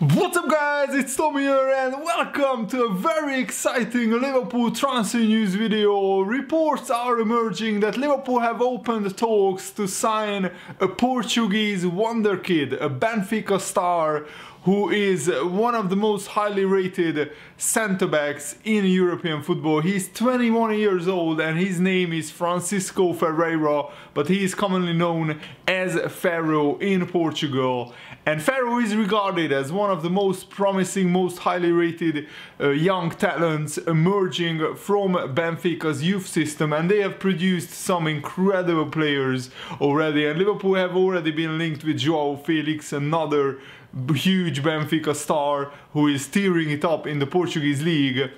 What's up guys, it's Tommy here and welcome to a very exciting Liverpool transfer news video. Reports are emerging that Liverpool have opened talks to sign a Portuguese Wonderkid, a Benfica star who is one of the most highly rated centre-backs in European football. He's 21 years old and his name is Francisco Ferreira, but he is commonly known as Ferro in Portugal. And Ferro is regarded as one of the most promising, most highly rated young talents emerging from Benfica's youth system, and they have produced some incredible players already. And Liverpool have already been linked with João Felix, another huge Benfica star who is steering it up in the Portuguese league.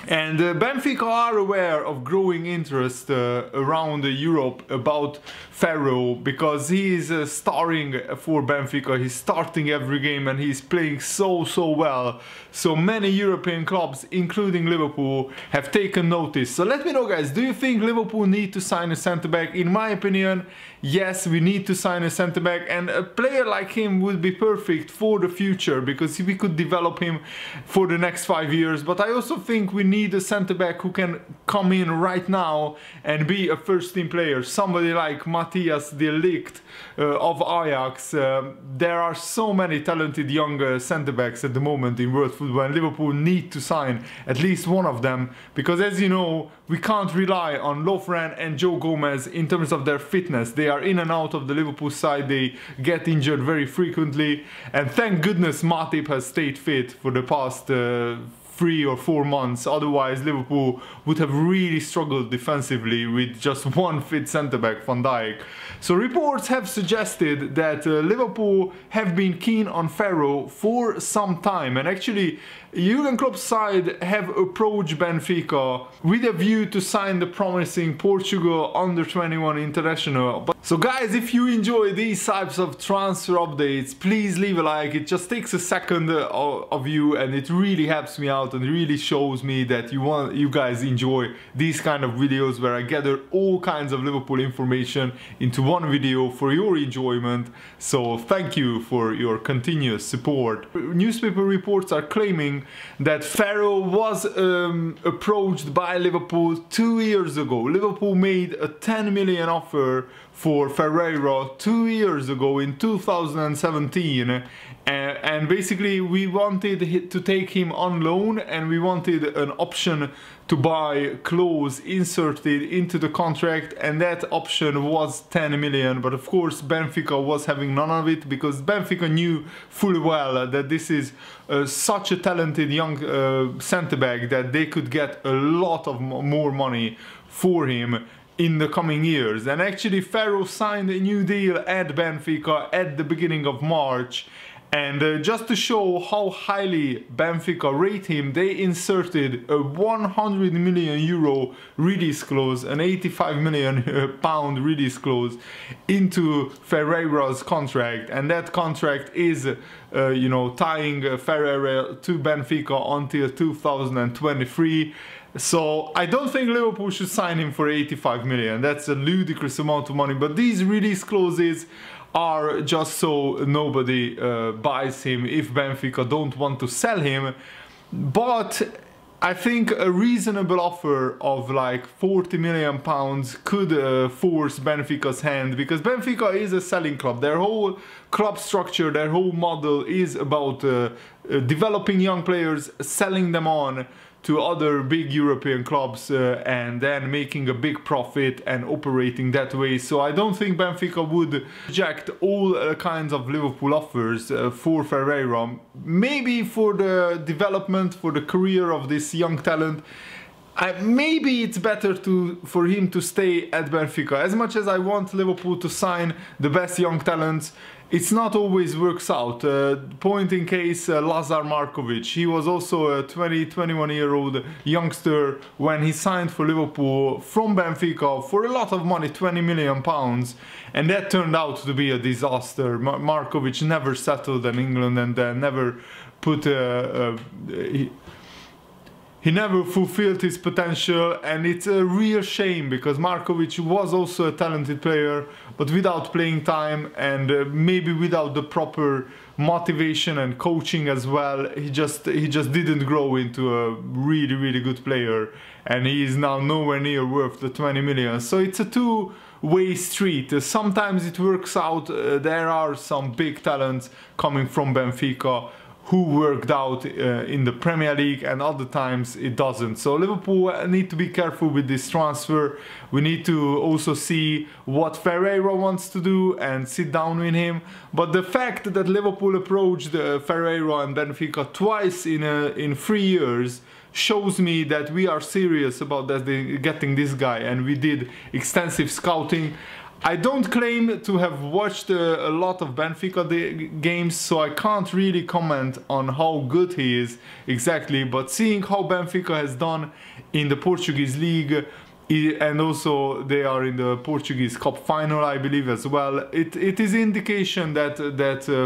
And Benfica are aware of growing interest around Europe about Ferro, because he is starring for Benfica. He's starting every game and he's playing so well. So many European clubs, including Liverpool, have taken notice. So let me know guys, do you think Liverpool need to sign a centre-back? In my opinion, yes, we need to sign a centre-back, and a player like him would be perfect for the future because we could develop him for the next 5 years. But I also think we need a centre-back who can come in right now and be a first-team player. Somebody like Matthias de Ligt of Ajax. There are so many talented young centre-backs at the moment in world football, and Liverpool need to sign at least one of them, because as you know, we can't rely on Lovren and Joe Gomez in terms of their fitness. They are in and out of the Liverpool side, they get injured very frequently, and thank goodness Matip has stayed fit for the past 3 or 4 months. Otherwise Liverpool would have really struggled defensively with just one fit centre-back, Van Dijk. So reports have suggested that Liverpool have been keen on Ferro for some time, and actually Jurgen Klopp's side have approached Benfica with a view to sign the promising Portugal under-21 international. So guys, if you enjoy these types of transfer updates, please leave a like. It just takes a second of you and it really helps me out and really shows me that you guys enjoy these kind of videos where I gather all kinds of Liverpool information into one video for your enjoyment. So thank you for your continuous support. Newspaper reports are claiming that Ferro was approached by Liverpool 2 years ago. Liverpool made a 10 million offer for Ferreira 2 years ago in 2017, and basically we wanted to take him on loan, and we wanted an option to buy clause inserted into the contract, and that option was 10 million. But of course Benfica was having none of it, because Benfica knew fully well that this is such a talented young centre-back that they could get a lot of more money for him in the coming years. And actually Ferro signed a new deal at Benfica at the beginning of March, and just to show how highly Benfica rate him, they inserted a 100 million euro release clause, an 85 million pound release clause into Ferreira's contract, and that contract is you know, tying Ferreira to Benfica until 2023. So I don't think Liverpool should sign him for 85 million. That's a ludicrous amount of money, but these release clauses are just so nobody buys him if Benfica don't want to sell him. But I think a reasonable offer of like 40 million pounds could force Benfica's hand, because Benfica is a selling club. Their whole club structure, their whole model is about developing young players, selling them on to other big European clubs, and then making a big profit and operating that way. So I don't think Benfica would reject all kinds of Liverpool offers for Ferreira. Maybe for the development, for the career of this young talent, maybe it's better for him to stay at Benfica. As much as I want Liverpool to sign the best young talents, it's not always works out. Point in case Lazar Markovic. He was also a 21-year-old youngster when he signed for Liverpool from Benfica for a lot of money, 20 million pounds, and that turned out to be a disaster. Markovic never settled in England, and never put he never fulfilled his potential, and it's a real shame because Markovic was also a talented player, but without playing time and maybe without the proper motivation and coaching as well, he just didn't grow into a really good player, and he is now nowhere near worth the 20 million. So it's a two-way street. Sometimes it works out. There are some big talents coming from Benfica who worked out in the Premier League, and other times it doesn't. So Liverpool need to be careful with this transfer. We need to also see what Ferreira wants to do and sit down with him. But the fact that Liverpool approached Ferreira and Benfica twice in 3 years shows me that we are serious about getting this guy, and we did extensive scouting. I don't claim to have watched a lot of Benfica games, so I can't really comment on how good he is exactly, but seeing how Benfica has done in the Portuguese league, and also they are in the Portuguese Cup final, I believe, as well, it is indication that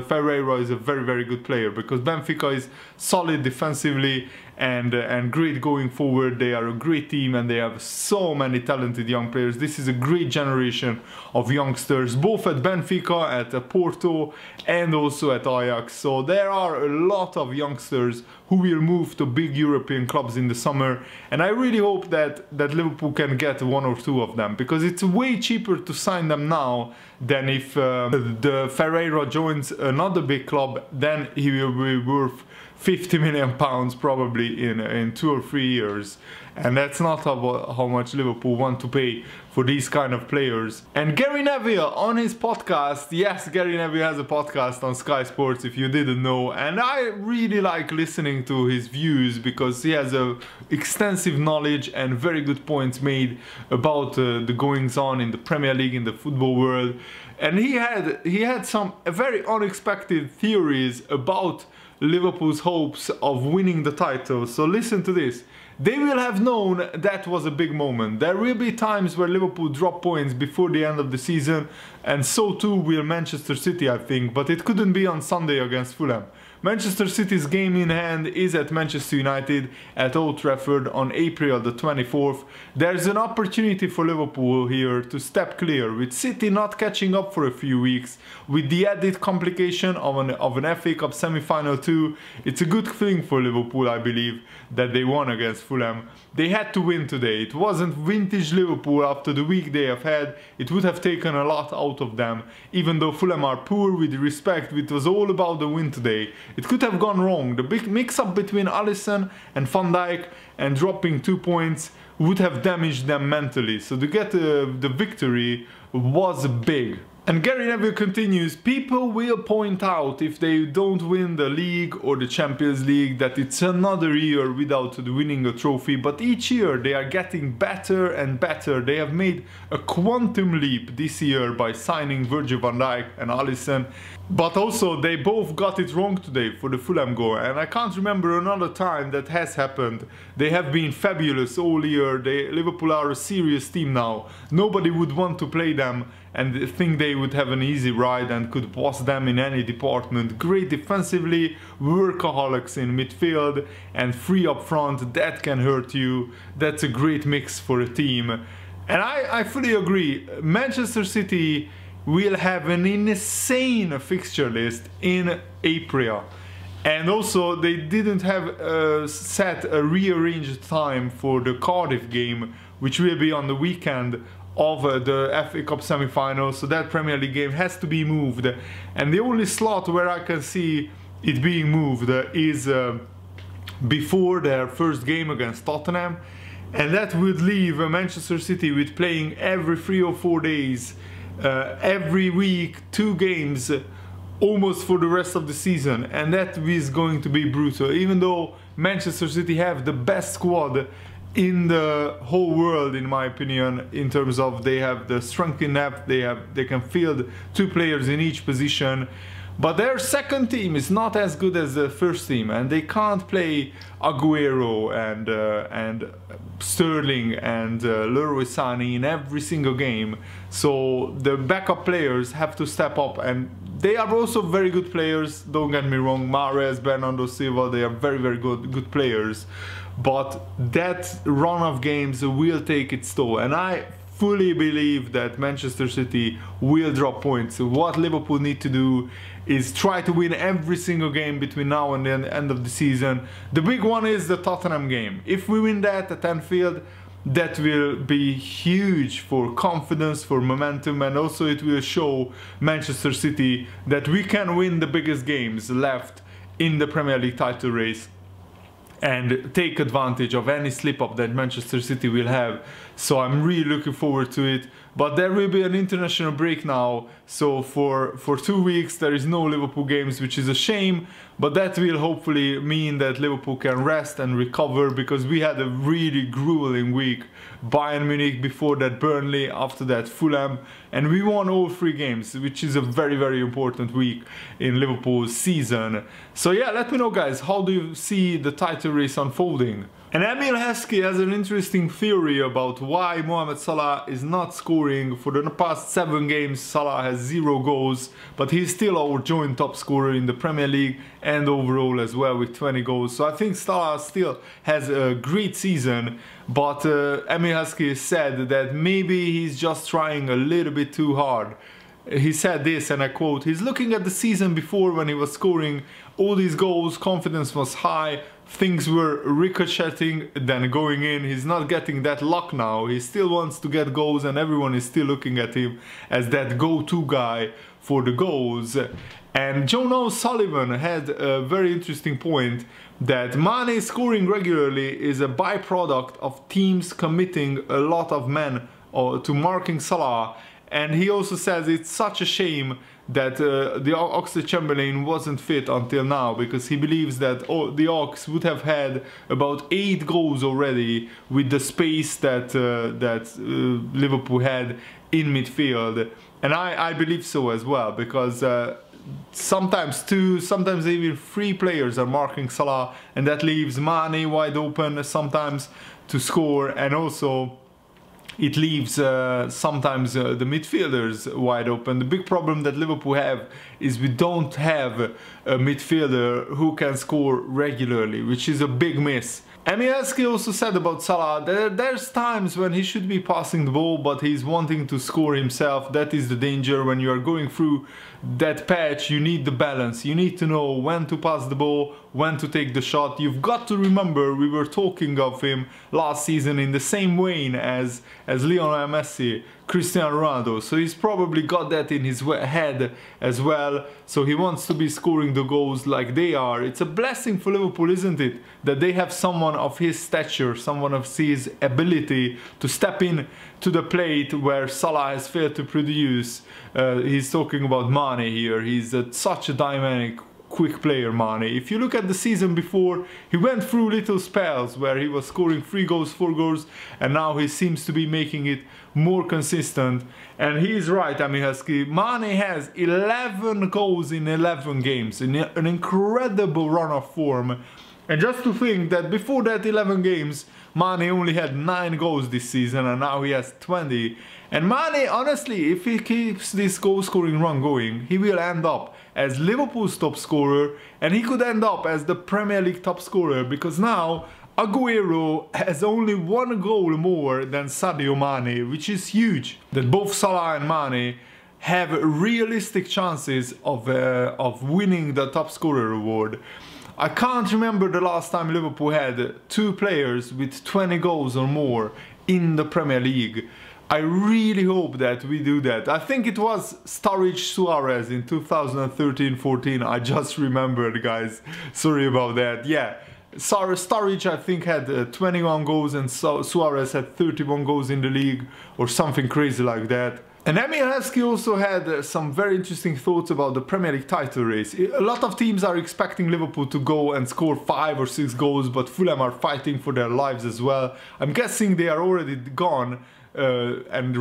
Ferreira is a very good player, because Benfica is solid defensively and great going forward. They are a great team and they have so many talented young players. This is a great generation of youngsters, both at Benfica, at Porto, and also at Ajax. So there are a lot of youngsters who will move to big European clubs in the summer, and I really hope that Liverpool can get one or two of them, because it's way cheaper to sign them now than if the Ferreira joins another big club. Then he will be worth 50 million pounds probably in 2 or 3 years, and that's not how much Liverpool want to pay for these kind of players. And Gary Neville on his podcast, yes, Gary Neville has a podcast on Sky Sports if you didn't know, and I really like listening to his views because he has a extensive knowledge and very good points made about the goings on in the Premier League, in the football world. And he had some very unexpected theories about Liverpool's hopes of winning the title. So listen to this. They will have known that was a big moment. There will be times where Liverpool drop points before the end of the season, and so too will Manchester City, I think, but it couldn't be on Sunday against Fulham. Manchester City's game in hand is at Manchester United at Old Trafford on April the 24th. There's an opportunity for Liverpool here to step clear, with City not catching up for a few weeks, with the added complication of an FA Cup semi-final too. It's a good thing for Liverpool, I believe, that they won against Fulham. They had to win today. It wasn't vintage Liverpool after the week they have had. It would have taken a lot out of them. Even though Fulham are poor, with respect, it was all about the win today. It could have gone wrong. The big mix-up between Alisson and Van Dijk and dropping 2 points would have damaged them mentally. So to get the victory was big. And Gary Neville continues, people will point out if they don't win the league or the Champions League that it's another year without winning a trophy, but each year they are getting better and better. They have made a quantum leap this year by signing Virgil van Dijk and Alisson, but also they both got it wrong today for the Fulham goal, and I can't remember another time that has happened. They have been fabulous all year. Liverpool are a serious team now. Nobody would want to play them and think they would have an easy ride and could boss them in any department. Great defensively, workaholics in midfield, and free up front. That can hurt you. That's a great mix for a team. And I fully agree. Manchester City will have an insane fixture list in April. And also they didn't have set a rearranged time for the Cardiff game, which will be on the weekend of the FA Cup semi-final, so that Premier League game has to be moved, and the only slot where I can see it being moved is before their first game against Tottenham, and that would leave Manchester City with playing every 3 or 4 days, every week, 2 games almost for the rest of the season, and that is going to be brutal. Even though Manchester City have the best squad in the whole world, in my opinion, in terms of they have the strength in depth, they can field 2 players in each position, but their second team is not as good as the first team, and they can't play Aguero and Sterling and Leroy Sané in every single game. So the backup players have to step up, and they are also very good players, don't get me wrong. Mahrez, Bernardo Silva, they are very good players. but that run of games will take its toll, and I fully believe that Manchester City will drop points. So what Liverpool need to do is try to win every single game between now and the end of the season. The big one is the Tottenham game. If we win that at Anfield, that will be huge for confidence, for momentum, and also it will show Manchester City that we can win the biggest games left in the Premier League title race and take advantage of any slip-up that Manchester City will have. So I'm really looking forward to it. But there will be an international break now, so for 2 weeks there is no Liverpool games, which is a shame, but that will hopefully mean that Liverpool can rest and recover, because we had a really grueling week. Bayern Munich, before that Burnley, after that Fulham, and we won all 3 games, which is a very, very important week in Liverpool's season. So yeah, let me know guys, how do you see the title race unfolding? And Emil Heskey has an interesting theory about why Mohamed Salah is not scoring. For the past 7 games, Salah has 0 goals, but he's still our joint top scorer in the Premier League and overall as well with 20 goals. So I think Salah still has a great season, but Emil Heskey said that maybe he's just trying a little bit too hard. He said this, and I quote, "He's looking at the season before when he was scoring all these goals, confidence was high, things were ricocheting, then going in. He's not getting that luck now. He still wants to get goals, and everyone is still looking at him as that go-to guy for the goals." And John O'Sullivan had a very interesting point, that Mane scoring regularly is a byproduct of teams committing a lot of men to marking Salah. And he also says it's such a shame that the Oxlade-Chamberlain wasn't fit until now, because he believes that the Ox would have had about 8 goals already with the space that Liverpool had in midfield. And I believe so as well, because sometimes 2, sometimes even 3 players are marking Salah, and that leaves Mane wide open sometimes to score, and also it leaves sometimes the midfielders wide open. The big problem that Liverpool have is we don't have a midfielder who can score regularly, which is a big miss. Emil Heskey also said about Salah that there's times when he should be passing the ball, but he's wanting to score himself. That is the danger. When you are going through that patch, you need the balance. You need to know when to pass the ball, when to take the shot. You've got to remember, we were talking of him last season in the same vein as Lionel Messi, Cristiano Ronaldo. So he's probably got that in his head as well. So he wants to be scoring the goals like they are. It's a blessing for Liverpool, isn't it, that they have someone of his stature, someone of his ability to step in to the plate where Salah has failed to produce. He's talking about Mane here. He's such a dynamic, quick player, Mane. If you look at the season before, he went through little spells where he was scoring 3 goals, 4 goals, and now he seems to be making it more consistent. And he's right, Emil Heskey. Mane has 11 goals in 11 games, an incredible run of form. And just to think that before that 11 games, Mane only had 9 goals this season, and now he has 20. And Mane, honestly, if he keeps this goal scoring run going, he will end up as Liverpool's top scorer, and he could end up as the Premier League top scorer, because now Aguero has only 1 goal more than Sadio Mane, which is huge. That both Salah and Mane have realistic chances of winning the top scorer award. I can't remember the last time Liverpool had 2 players with 20 goals or more in the Premier League. I really hope that we do that. I think it was Sturridge Suarez in 2013-14. I just remembered, guys. Sorry about that. Yeah, Sturridge I think had 21 goals and Suarez had 31 goals in the league, or something crazy like that. And Emil Heskey also had some very interesting thoughts about the Premier League title race. A lot of teams are expecting Liverpool to go and score 5 or 6 goals, but Fulham are fighting for their lives as well. I'm guessing they are already gone and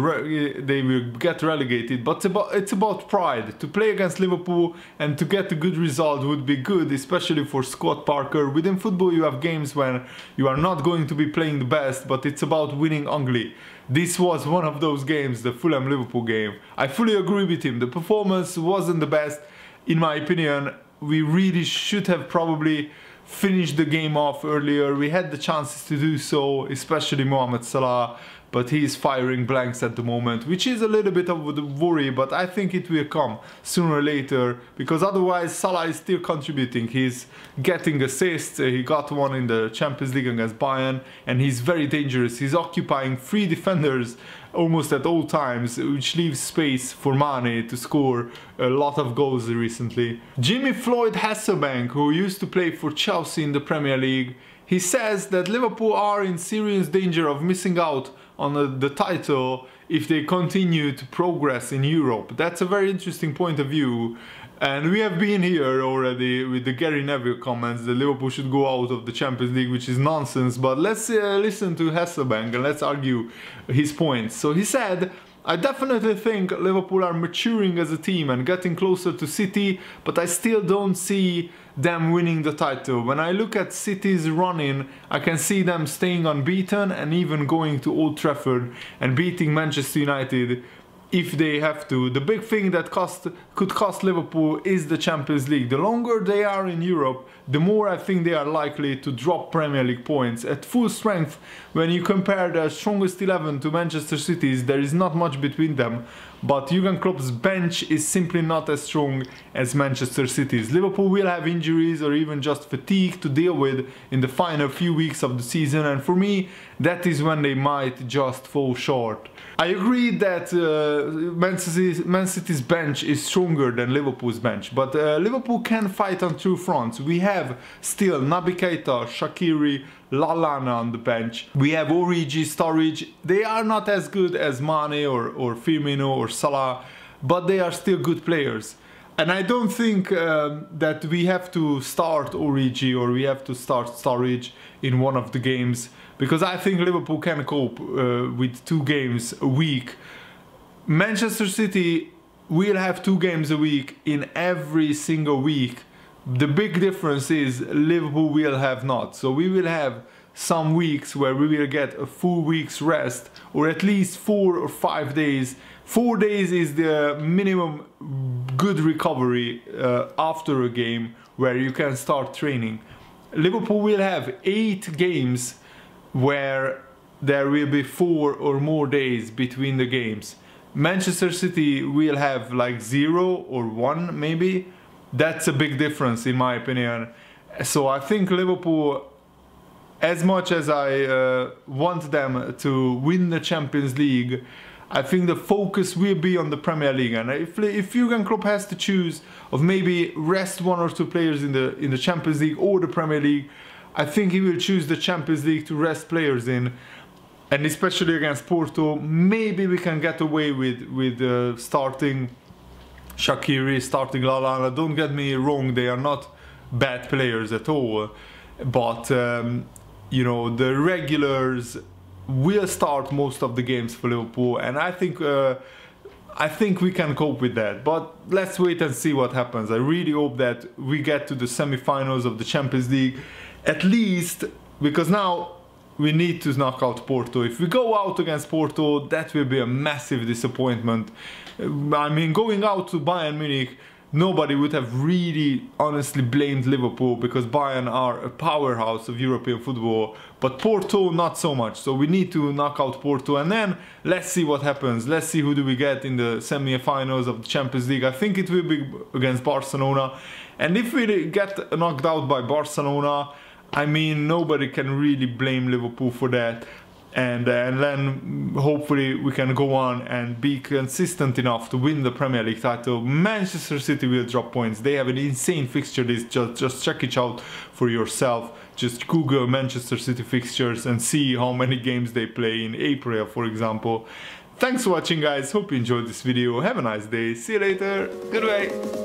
they will get relegated, but it's about pride. To play against Liverpool and to get a good result would be good, especially for Scott Parker. Within football you have games when you are not going to be playing the best, but it's about winning ugly. This was one of those games, the Fulham-Liverpool game. I fully agree with him. The performance wasn't the best, in my opinion. We really should have probably finish the game off earlier. We had the chances to do so, especially Mohamed Salah, but he's firing blanks at the moment, which is a little bit of a worry, but I think it will come sooner or later, because otherwise Salah is still contributing. He's getting assists, he got one in the Champions League against Bayern, and he's very dangerous. He's occupying 3 defenders almost at all times, which leaves space for Mane to score a lot of goals recently. Jimmy Floyd Hasselbank, who used to play for Chelsea in the Premier League, he says that Liverpool are in serious danger of missing out on the title if they continue to progress in Europe. That's a very interesting point of view, and we have been here already with the Gary Neville comments that Liverpool should go out of the Champions League, which is nonsense. But let's listen to Hasselbank and let's argue his points. So he said, I definitely think Liverpool are maturing as a team and getting closer to City, but I still don't see them winning the title. When I look at City's run-in, I can see them staying unbeaten and even going to Old Trafford and beating Manchester United if they have to. The big thing that could cost Liverpool is the Champions League. The longer they are in Europe, the more I think they are likely to drop Premier League points. At full strength, when you compare the strongest 11 to Manchester City's, there is not much between them, but Jurgen Klopp's bench is simply not as strong as Manchester City's. Liverpool will have injuries or even just fatigue to deal with in the final few weeks of the season, and for me, that is when they might just fall short. I agree that Man City's bench is stronger than Liverpool's bench, but Liverpool can fight on 2 fronts. We have still Naby Keita, Shaqiri, Lallana on the bench. We have Origi, Sturridge. They are not as good as Mane or Firmino or Salah, but they are still good players. And I don't think that we have to start Origi or we have to start Sturridge in one of the games, because I think Liverpool can cope with 2 games a week. Manchester City will have 2 games a week in every single week. The big difference is Liverpool will have not. So we will have some weeks where we will get a full week's rest, or at least 4 or 5 days. 4 days is the minimum good recovery after a game where you can start training. Liverpool will have 8 games where there will be 4 or more days between the games. Manchester City will have like 0 or 1 maybe. That's a big difference in my opinion. So I think Liverpool, as much as I want them to win the Champions League, I think the focus will be on the Premier League. And if Jurgen Klopp has to choose of maybe rest 1 or 2 players in the Champions League or the Premier League, I think he will choose the Champions League to rest players in. And especially against Porto, maybe we can get away with starting Shaqiri, starting Lallana. Don't get me wrong, they are not bad players at all. But, you know, the regulars will start most of the games for Liverpool, and I think we can cope with that. But let's wait and see what happens. I really hope that we get to the semi-finals of the Champions League, at least, because now we need to knock out Porto. If we go out against Porto, that will be a massive disappointment. I mean, going out to Bayern Munich, nobody would have really honestly blamed Liverpool, because Bayern are a powerhouse of European football, but Porto not so much. So we need to knock out Porto, and then let's see what happens. Let's see who do we get in the semi-finals of the Champions League. I think it will be against Barcelona, and if we get knocked out by Barcelona, I mean, nobody can really blame Liverpool for that. And then hopefully we can go on and be consistent enough to win the Premier League title. Manchester City will drop points. They have an insane fixture list. Just check it out for yourself. Just Google Manchester City fixtures and see how many games they play in April, for example. Thanks for watching, guys. Hope you enjoyed this video. Have a nice day. See you later. Goodbye.